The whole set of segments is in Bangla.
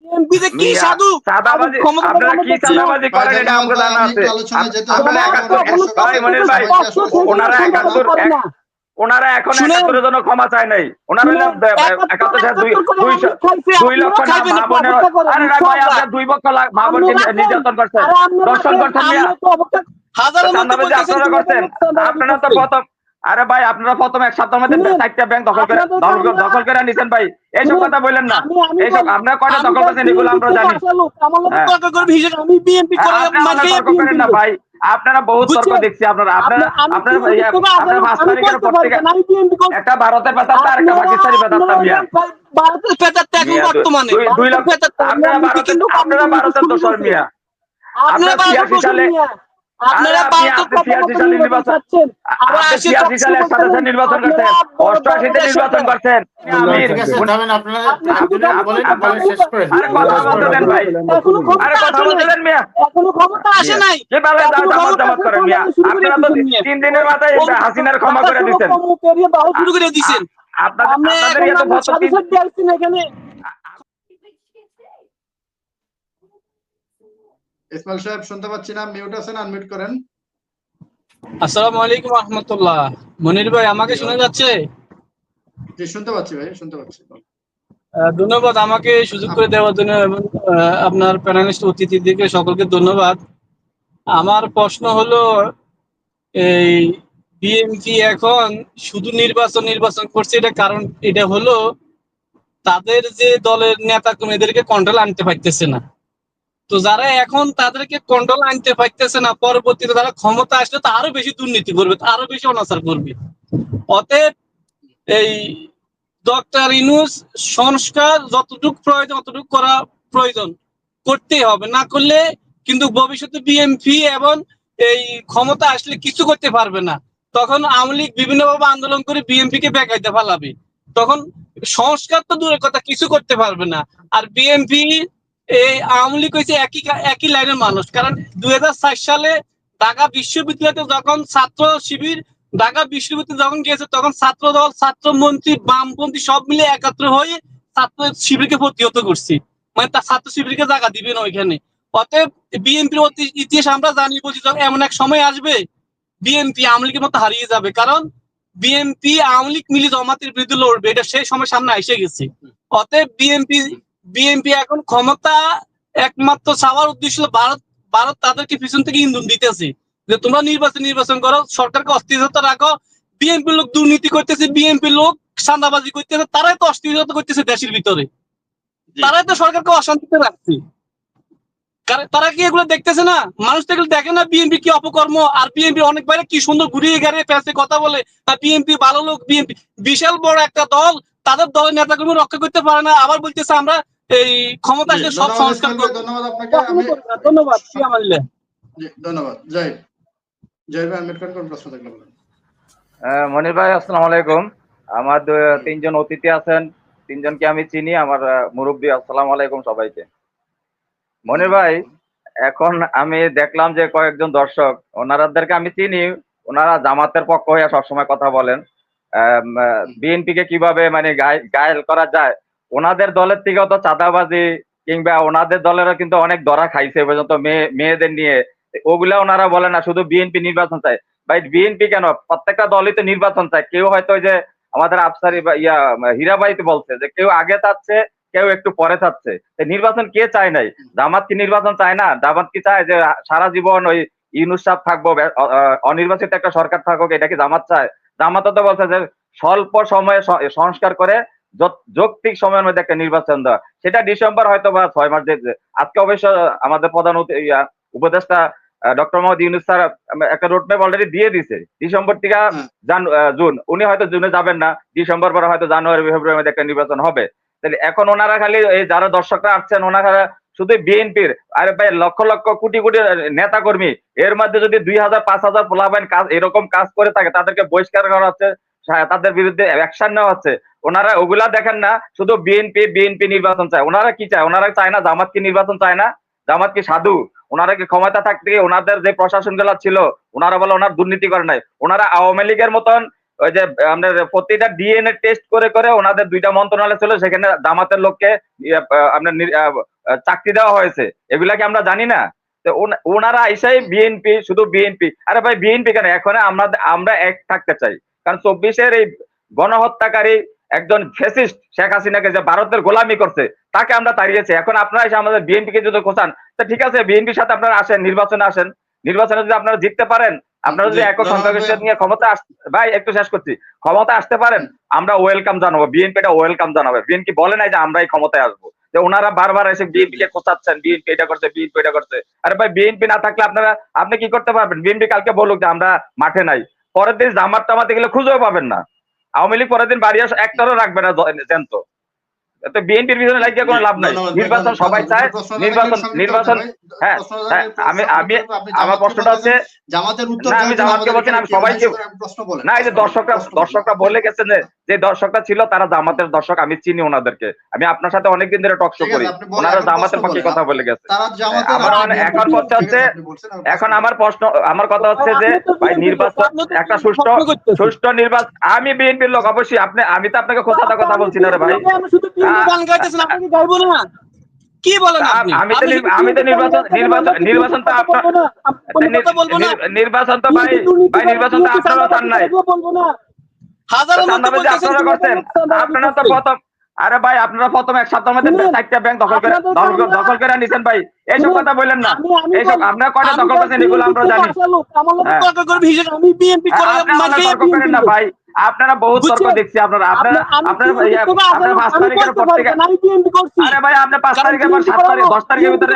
বিএনপিতে কি সাধু চাঁদাবাজি, আপনারা কি চাঁদাবাজি করেন এটা আমাকে জানা আছে। আপনারা 71 ভাই মনির ভাই, ওনারা এখন 71 জন ক্ষমা চায় নাই। ওনারা 2 লক্ষ না মা বোনের। আরে না ভাই, আপনারা 2 লক্ষ মা বোনকে নির্যাতন করছেন, দর্শন করছেন মিয়া। চাঁদাবাজি আপনারা করছেন। আপনারা তো প্রথম, আরে ভাই আপনারা প্রথম 1 সপ্তাহের মধ্যে 4টা ব্যাংক দখল করে নিছেন ভাই। এইসব কথা বললেন না। এইসব আপনারা কয়টা দখল করছেন এগুলো আমরা জানি। তর্ক করেন না ভাই, আপনারা বহুত তর্ক দেখছি। আপনারা 5 তারিখের পর থেকে একটা ভারতের পেতাত্তা আর একটা পাকিস্তানি পেতাত্তা মিয়া। ভারতের পেতাত্তা এখন বর্তমানে 2 লক্ষ আপনারা ভারতের দোষর মিয়া। আপনারা 86 সালে নির্বাচন করছেন, 88-তে নির্বাচন করছেন। কথা বলতে দেন মিয়া। করেন মিয়া। আপনারা তো 3 দিনের মাথায় হাসিনার ক্ষমা করে দিচ্ছেন। ইসমাইল সাহেব শুনতে পাচ্ছি না, মিউট আছেন, আনমিউট করেন। আসসালামু আলাইকুম ওয়া রাহমাতুল্লাহ। মনির ভাই আমাকে শোনা যাচ্ছে? জি শুনতে পাচ্ছি ভাই, শুনতে পাচ্ছি। ধন্যবাদ আমাকে সুযোগ করে দেওয়ার জন্য এবং আপনার প্যানেলিস্ট অতিথিদেরকে সকলকে ধন্যবাদ। আমার প্রশ্ন হলো, এই বিএনপি এখন শুধু নির্বাচন করছে, এটা কারণ এটা হলো তাদের যে দলের নেতা কর্মীদেরকে কন্ট্রোল আনতে পারতেছে না। তো যারা এখন তাদেরকে কন্ট্রোল আনতে পারতেছে না, পরবর্তীতে তারা ক্ষমতা আসলে তো আরো বেশি দুর্নীতি করবে, আরো বেশি অনাচার করবে। অতএব এই ডক্টর ইউনূস সংস্কার যতটুকু প্রয়োজন অতটুকু করা প্রয়োজন, করতেই হবে, না করলে কিন্তু ভবিষ্যতে বিএনপি এবং এই ক্ষমতা আসলে কিছু করতে পারবে না। তখন আওয়ামী লীগ বিভিন্নভাবে আন্দোলন করে বিএনপি কে বেকায়দা ফেলাবে, তখন সংস্কার তো দূরের কথা, কিছু করতে পারবে না। আর বিএনপি এই আওয়ামী লীগ হয়েছে একই লাইনের মানুষ। কারণ 2004 সালে ঢাকা বিশ্ববিদ্যালয়তে যখন ছাত্র শিবির ঢাকা বিশ্ববিদ্যালয় যখন গিয়েছে, তখন ছাত্র দল, ছাত্রমন্ত্রী, বামপন্থী সব মিলে একাত্র হয়ে ছাত্র শিবিরকে প্রতিহত করছে। মানে তার ছাত্র শিবিরকে জায়গা দিবে না ওইখানে। অতএব বিএনপির ইতিহাস আমরা জানি, বুঝি, এমন এক সময় আসবে বিএনপি আওয়ামী লীগের মতো হারিয়ে যাবে। কারণ বিএনপি আওয়ামী লীগ মিলে জামাতের বিরুদ্ধে লড়বে, এটা সেই সময় সামনে এসে গেছে। অতএব বিএনপি এখন ক্ষমতা একমাত্র চাওয়ার উদ্দেশ্য ভারত তাদেরকে পিছন থেকে ইন্ধন দিতেছে যে তোমরা নির্বাচন করো, সরকারকে অস্থিরতা রাখো। বিএনপি লোক দুর্নীতি করতেছে, বিএনপি লোক চাঁদাবাজি করতেছে, তারাই তো অস্থিরতা করতেছে দেশের ভিতরে, তারাই তো সরকারকে অশান্তিতে রাখছে। তারা কি এগুলো দেখতেছে না? মানুষ তো এগুলো দেখে না বিএনপি কি অপকর্ম। আর বিএনপি অনেক বাইরে কি সুন্দর ঘুরিয়ে গাড়িয়ে ফেলছে কথা বলে, বিএনপি ভালো লোক, বিএনপি বিশাল বড় একটা দল, তাদের দলের নেতাকর্মী রক্ষা করতে পারে না, আবার বলতেছে আমরা এই ক্ষমতা আসলে সব সংস্কার করব। ধন্যবাদ আপনাকে। ধন্যবাদ। ধন্যবাদ। জয় ভাই, আনমিউট করেন, কোন প্রশ্ন থাকলে বলেন। মনির ভাই আসসালামু আলাইকুম। আমার 3 জন অতিথি আছেন, 3 জনকে আমি চিনি, আমার মুরব্বী। আসসালামু আলাইকুম সবাইকে। মনির ভাই, এখন আমি দেখলাম যে কয়েকজন দর্শক, ওনারাদেরকে আমি চিনি, ওনারা জামাতের পক্ষ হয়ে সবসময় কথা বলেন। বিএনপি কে কিভাবে মানে গায়েল করা যায়, ওনাদের দলের থেকেও তো চাঁদাবাজি কিংবা ওনাদের দলেরও কিন্তু অনেক ধরা খাইছে পর্যন্ত মেয়েদের নিয়ে, ওগুলা ওনারা বলে না, শুধু বিএনপি নির্বাচন চায়। ভাই বিএনপি কেন, প্রত্যেকটা দলই তো নির্বাচন চায়। কেউ হয়তো ওই যে আমাদের আফসারি বা হীরাবাইতে বলছে যে কেউ আগে চাচ্ছে, কেউ একটু পরে চাচ্ছে। নির্বাচন কে চায় নাই? জামাত কি নির্বাচন চায় না? জামাত কি চায় যে সারা জীবন ওই ইউনূস সাহেব থাকবো, অনির্বাচিত একটা সরকার থাকুক? এটা কি জামাত চায়? জামাত তো বলছে যে স্বল্প সময়ে সংস্কার করে যৌক্তিক সময়ের মধ্যে একটা নির্বাচন দেওয়া, সেটা ডিসেম্বর হয়তো বা 6 মাস দেখবে। আজকে অবশ্য আমাদের প্রধান উপদেষ্টা ডক্টর মোহাম্মদ ইউনূস স্যার একটা রোডম্যাপ অলরেডি দিয়ে দিছে, ডিসেম্বর থেকে জুন। উনি হয়তো জুনে যাবেন না, ডিসেম্বর পরে হয়তো জানুয়ারি ফেব্রুয়ারির মধ্যে একটা নির্বাচন হবে। তাহলে এখন ওনারা খালি এই যারা দর্শকরা আসছেন, ওনারা শুধু বিএনপির, আরে ভাই লক্ষ লক্ষ কোটি কোটি নেতা কর্মী, এর মধ্যে যদি 2000-5000 পোলাপাইন কাজ এরকম কাজ করে থাকে, তাদেরকে বহিষ্কার করা হচ্ছে, তাদের বিরুদ্ধে অ্যাকশন নেওয়া হচ্ছে। ওনারা ওগুলা দেখেন না, শুধু বিএনপি নির্বাচন চায়। ওনারা কি চায়? ওনারা চায় না জামাত কি নির্বাচন চায় না? জামাত কি সাধু? ওনারা কি ক্ষমতা থাকতে ওনাদের যে প্রশাসন গুলা ছিল, ওনারা বলে ওনার দুর্নীতি করে নাই? ওনারা আওয়ামী লীগের মতন ওই যে আমাদের প্রতিটা ডিএনএ টেস্ট করে করে ওনাদের 2টা মন্ত্রণালয় ছিল, সেখানে জামাতের লোককে আপনার চাকরি দেওয়া হয়েছে, এগুলা কি আমরা জানি না? তো ওনারা এসেই বিএনপি, শুধু বিএনপি। আরে ভাই বিএনপি কেন, এখন আমরা এক থাকতে চাই। কারণ 24-এর এই গণহত্যাকারী একজন ফ্যাসিস্ট শেখ হাসিনাকে যে ভারতের গোলামি করছে, তাকে আমরা তাড়িয়েছি। এখন আপনারা এসে আমাদের বিএনপি কে যদি খোঁচান, তো ঠিক আছে, বিএনপির সাথে আপনারা আসেন, নির্বাচনে আসেন। নির্বাচনে যদি আপনারা জিততে পারেন, আপনারা যদি একক সংখ্যাগরিষ্ঠ নিয়ে ক্ষমতা ভাই একটু শেষ করছি, ক্ষমতা আসতে পারেন, আমরা ওয়েলকাম জানাবো, বিএনপিটা ওয়েলকাম জানাবে। বিএনপি বলে নাই যে আমরা এই ক্ষমতায় আসবো। যে ওনারা বারবার এসে বিএনপি কে খোঁচাচ্ছেন, বিএনপি এটা করছে, বিএনপি এটা করছে। আরে ভাই বিএনপি না থাকলে আপনি কি করতে পারবেন? বিএনপি কালকে বলুক যে আমরা মাঠে নাই, পরের দিন জামাত টামাতে গেলে খুঁজেও পাবেন না। আওয়ামী লীগ পরের দিন বাড়ি একটারও রাখবে না জ্যান্ত। বিএনপির পিছনে লাগিয়ে কোনো লাভ নাই। নির্বাচন সবাই চায়, নির্বাচন। হ্যাঁ, আমি আমার প্রশ্নটা হচ্ছে, জামাতের উত্তর না আমি জামাতকে বলছি না, আমি সবাইকে না, এই যে দর্শকরা বলে গেছেন যে দর্শকরা ছিল তারা জামাতের দর্শক, আমি চিনি ওনাদেরকে, আমি আপনার সাথে অনেকদিন ধরে টক শো করি, ওনারা জামাতের পক্ষে কথা বলে গেছে। এখন আমার কথা হচ্ছে যে ভাই নির্বাচন একটা সুষ্ঠু নির্বাচন। আমি বিএনপির লোক অবশ্যই, আমি তো আপনাকে কথা বলছি না রে ভাই। কি বলেন আমি তো নির্বাচন তো ভাই নির্বাচন তো আপনারা চান নাই, আপনারা করছেন। আপনারা তো প্রথম, আরে ভাই আপনারা প্রথম এক সপ্তাহের মধ্যে 4টা ব্যাংক দখল করে নিছেন ভাই। এইসব কথা বললেন না, এইসব আপনারা কয়টা দখল করছেন এগুলো আমরা জানি। তর্ক করেন না ভাই, আপনারা বহুত তর্ক দেখছি। আপনারা 5 তারিখের পর থেকে, আরে ভাই আপনি 5 তারিখের পর 7 তারিখ 10 তারিখের ভিতরে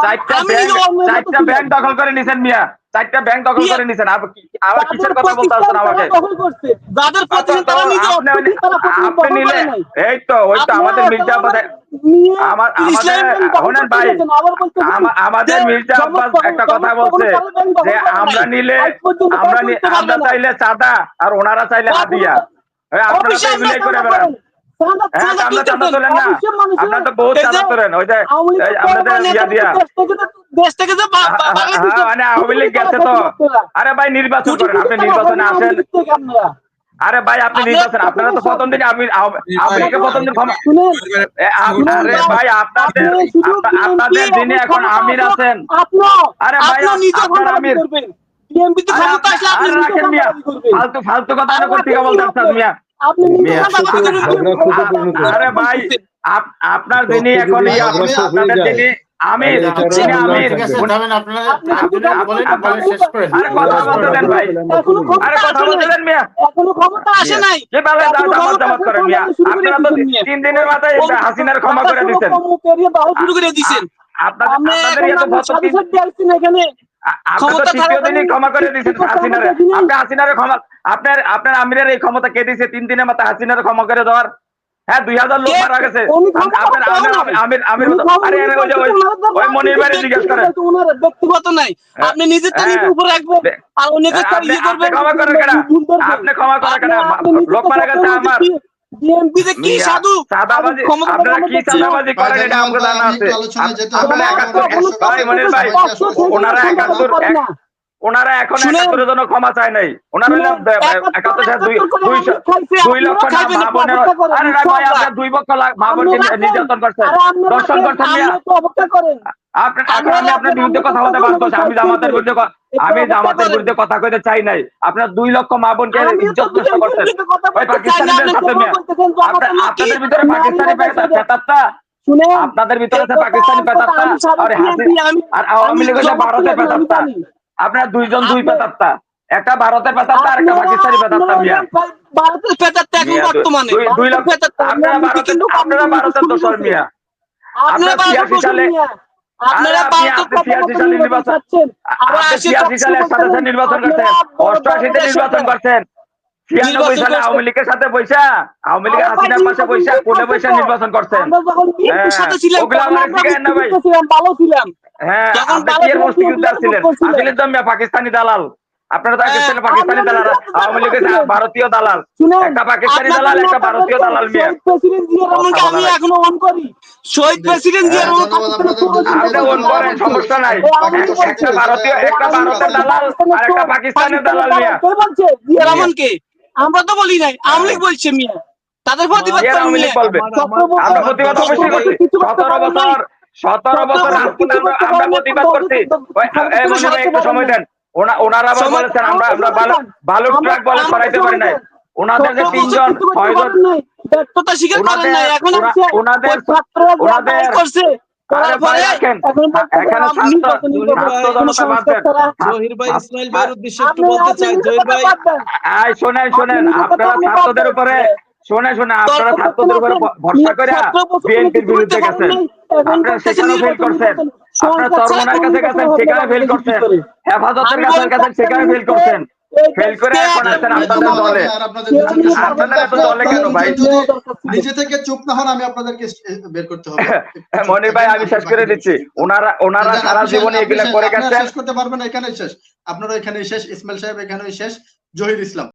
4টা ব্যাংক দখল করে নিছেন মিয়া, 4টা ব্যাংক দখল করে নিছেন। আবার কিসের কথা বলতে আসছেন আমাকে? আপনি নিলে এই তো ওই তো আমাদের মির্জা আব্বাস, শোনেন ভাই, আমাদের মির্জা আব্বাস একটা কথা বলছে যে আমরা নিলে আমরা চাইলে চাঁদা আর ওনারা চাইলে হাদিয়া। আপনারা তো এগুলোই করে বেড়ান। হ্যাঁ, আমরা চাঁদা তোলেন না, আপনারা তো বহুত চাঁদা তোলেন। ওই যে আপনাদের ইয়া দিয়া মানে আওয়ামী লীগ গেছে তো। আরে ভাই নির্বাচন করেন, আপনি নির্বাচনে আসেন। আরে ভাই আপনি নির্বাচন, আপনারা তো প্রথম দিন আওয়ামী প্রথম দিন আরে ভাই আপনাদের দিনে এখন আমির আছেন। আরে ভাই আপনার আমির রাখেন মিয়া, ফালতু কথা না করতে বলতেন মিয়া। আরে ভাই আপনার যিনি এখন আপনাদের যিনি আমির, তিন দিনের মাথায় হাসিনার ক্ষমা করে দিচ্ছেন। তৃতীয় দিনই ক্ষমা করে দিচ্ছেন হাসিনারে। আপনি হাসিনারে ক্ষমা, আপনার আমিরের এই ক্ষমতা কে দিয়েছে 3 দিনের মাথায় হাসিনারে ক্ষমা করে দেওয়ার? হ্যাঁ 2000 লোক মারা গেছে। ওই মনির ভাই জিজ্ঞেস করেন, ব্যক্তিগত নাই, আপনি নিজের উপর রাখবেন আর অন্যকে ক্ষমা করেন কেন? আপনি ক্ষমা করেন কেন? লোক মারা গেছে আমার বিএনপিতে কি সাধু সাদাবাজি, আপনারা কি সাদাবাজি করেন এটা আমাকে জানা আছে। আপনারা 71 ভাই মনির ভাই, ওনারা এখন 71 জন ক্ষমা চায় নাই। ওনারা 2 লক্ষ মা বোনের, আরে ভাই আপনারা 2 লক্ষ মা বোনকে নির্যাতন করছেন, দর্শন করছেন। আমি আপনার বিরুদ্ধে কথা বলতে পারতো, আমি জামাতের বিরুদ্ধে কথা কইতে চাই নাই। আপনার 2 লক্ষ মা বোনকে ইজ্জত নষ্ট করছেন ওই পাকিস্তানিদের সাথে। আপনাদের ভিতরে পাকিস্তানি পেতাত্তা, আপনাদের ভিতরে আছে পাকিস্তানি পেতাত্তা আর আওয়ামী লীগ হচ্ছে ভারতের পেতাত্তা। আপনারা 2 জন 2 পেতাত্তা, একটা ভারতের পেতাত্তা আর একটা পাকিস্তানি পেতাত্তা। মিয়া ভারতের পেতাত্তা এখন বর্তমানে 2 লক্ষ আপনারা ভারতের দোষর মিয়া। আপনারা 86 সালে নির্বাচন করছেন, 88-তে নির্বাচন করছেন, 96 সালে আওয়ামী লীগের সাথে বৈশা, আওয়ামী লীগের হাসিনার পাশে বৈশা, কোলে বৈশা নির্বাচন করছেন। হ্যাঁ পাকিস্তানি দালাল, আপনারা পাকিস্তানি দালাল, আওয়ামী লীগের ভারতীয় দালাল, একটা পাকিস্তানি দালাল একটা ভারতীয় দালাল। মিয়া আমি এখনো অন করি, শহীদ প্রেসিডেন্ট জিয়া আপনি অন করেন, সমস্যা নাই। একটা ভারতের দালাল আর একটা পাকিস্তানের দালাল। মিয়া কে বলছে জিয়া রহমানকে? আমরা তো বলি নাই, আওয়ামী লীগ বলছে। মিয়া তাদের প্রতিবাদ কে আওয়ামী লীগ বলবে? আমরা প্রতিবাদ অবশ্যই করছি। 17 বছর রাজপথে আমরা প্রতিবাদ করছি। এই মনির ভাই একটু সময় দেন। ওনারা আবার বলেছেন আমরা বালু ট্রাক বলে সরাইতে পারি নাই। ওনাদের যে 3 জন 6 জন ব্যর্থতা স্বীকার করেন নাই, এখন ওনাদের করছে আরে ভাই রাখেন, এখানে ছাত্র জনতা বাদ দেন। জহির ভাই ইসমাইল ভাইয়ের উদ্দেশ্যে একটু বলতে চাই। জহির ভাই শোনেন আপনারা ছাত্রদের উপরে আপনারা ছাত্রদের উপরে ভরসা করে বিএনপির বিরুদ্ধে গেছেন। আপনারা সেখানে ফেল করছেন, আপনারা চরমনার কাছে গেছেন, সেখানে ফেল করছেন, হেফাজতের কাছে গেছেন, সেখানে ফেল করছেন, ফেল করে এখন আছেন আপনাদের দলে। আপনাদের এত দলে কেন ভাই? নিজে থেকে চুপ না হন, আমি আপনাদেরকে বের করতে হবে। মনির ভাই আমি শেষ করে দিচ্ছি। ওনারা সারা জীবনে এগুলা করে গেছেন। শেষ করতে পারবেন, এখানেই শেষ। আপনারা এখানেই শেষ, ইসমাইল সাহেব এখানেই শেষ, জহির ইসলাম।